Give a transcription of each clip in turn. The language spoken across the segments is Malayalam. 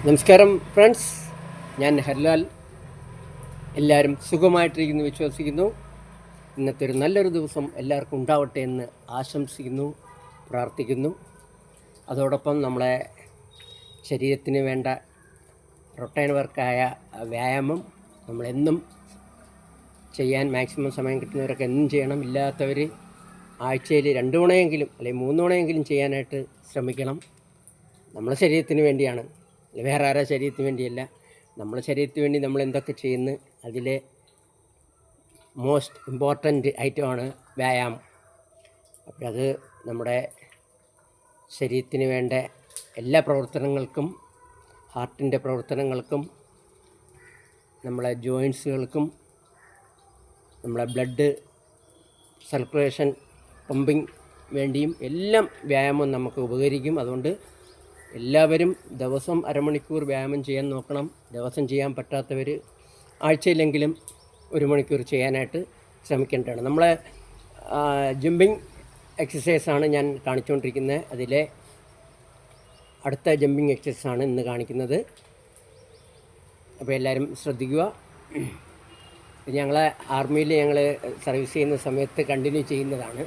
നമസ്കാരം ഫ്രണ്ട്സ്, ഞാൻ ഹർലാൽ. എല്ലാവരും സുഖമായിട്ടിരിക്കുന്നു വിശ്വസിക്കുന്നു. ഇന്നത്തെ ഒരു നല്ലൊരു ദിവസം എല്ലാവർക്കും ഉണ്ടാവട്ടെ എന്ന് ആശംസിക്കുന്നു, പ്രാർത്ഥിക്കുന്നു. അതോടൊപ്പം നമ്മളെ ശരീരത്തിന് വേണ്ട റൊട്ടൈൻ വർക്കായ വ്യായാമം നമ്മളെന്നും ചെയ്യാൻ മാക്സിമം സമയം കിട്ടുന്നവരൊക്കെ എന്നും ചെയ്യണം. ഇല്ലാത്തവർ ആഴ്ചയിൽ 2 തവണയെങ്കിലും അല്ലെങ്കിൽ 3 തവണയെങ്കിലും ചെയ്യാനായിട്ട് ശ്രമിക്കണം. നമ്മളെ ശരീരത്തിന് വേണ്ടിയാണ്, വേറെ ആരാ ശരീരത്തിന് വേണ്ടിയല്ല. നമ്മളെ ശരീരത്തിന് വേണ്ടി നമ്മൾ എന്തൊക്കെ ചെയ്യുന്നു അതിലെ മോസ്റ്റ് ഇമ്പോർട്ടൻ്റ് ഐറ്റമാണ് വ്യായാമം. അപ്പോൾ അത് നമ്മുടെ ശരീരത്തിന് വേണ്ട എല്ലാ പ്രവർത്തനങ്ങൾക്കും, ഹാർട്ടിൻ്റെ പ്രവർത്തനങ്ങൾക്കും, നമ്മളെ ജോയിൻസുകൾക്കും, നമ്മളെ ബ്ലഡ് സർക്കുലേഷൻ പമ്പിങ് വേണ്ടിയും എല്ലാം വ്യായാമം നമുക്ക് ഉപകരിക്കും. അതുകൊണ്ട് എല്ലാവരും ദിവസം അരമണിക്കൂർ വ്യായാമം ചെയ്യാൻ നോക്കണം. ദിവസം ചെയ്യാൻ പറ്റാത്തവർ ആഴ്ചയിലെങ്കിലും 1 മണിക്കൂർ ചെയ്യാനായിട്ട് ശ്രമിക്കേണ്ടതാണ്. നമ്മളെ ജമ്പിങ് എക്സസൈസാണ് ഞാൻ കാണിച്ചുകൊണ്ടിരിക്കുന്നത്. അതിലെ അടുത്ത ജമ്പിങ് എക്സസൈസാണ് ഇന്ന് കാണിക്കുന്നത്. അപ്പോൾ എല്ലാവരും ശ്രദ്ധിക്കുക. ഞങ്ങളെ ആർമിയിൽ ഞങ്ങൾ സർവീസ് ചെയ്യുന്ന സമയത്ത് കണ്ടിന്യൂ ചെയ്യുന്നതാണ്.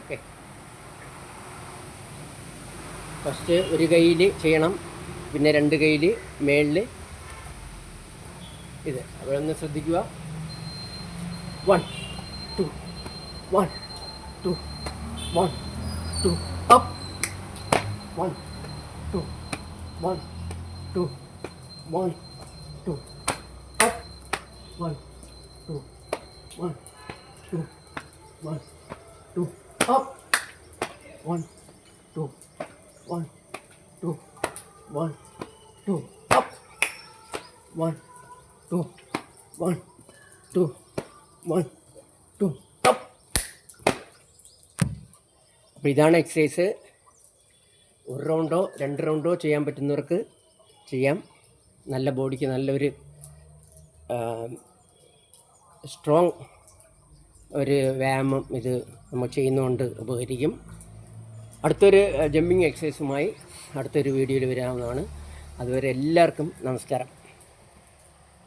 ഓക്കെ, ഫസ്റ്റ് ഒരു കൈയിൽ ചെയ്യണം, പിന്നെ 2 കൈയിൽ മേളിൽ ഇത്. അവിടെ ഒന്ന് ശ്രദ്ധിക്കുക. 1 2 1 2 1 2 up 1 2 1 2 1 2 up 1 2 1 2 1 2 up 1 2 1 2 1 2 up 1 2 1 2 1 2 up. അപ്പോൾ ഇതാണ് എക്സസൈസ്. 1 റൗണ്ടോ 2 റൗണ്ടോ ചെയ്യാൻ പറ്റുന്നവർക്ക് ചെയ്യാം. നല്ല ബോഡിക്ക് നല്ലൊരു സ്ട്രോങ് ഒരു വ്യായാമം ഇത് നമ്മൾ ചെയ്യുന്നതുകൊണ്ട് ഉപകരിക്കും. അടുത്തൊരു ജമ്പിങ് എക്സസൈസുമായി അടുത്തൊരു വീഡിയോയിൽ വരാവുന്നതാണ്. അതുവരെ എല്ലാവർക്കും നമസ്കാരം.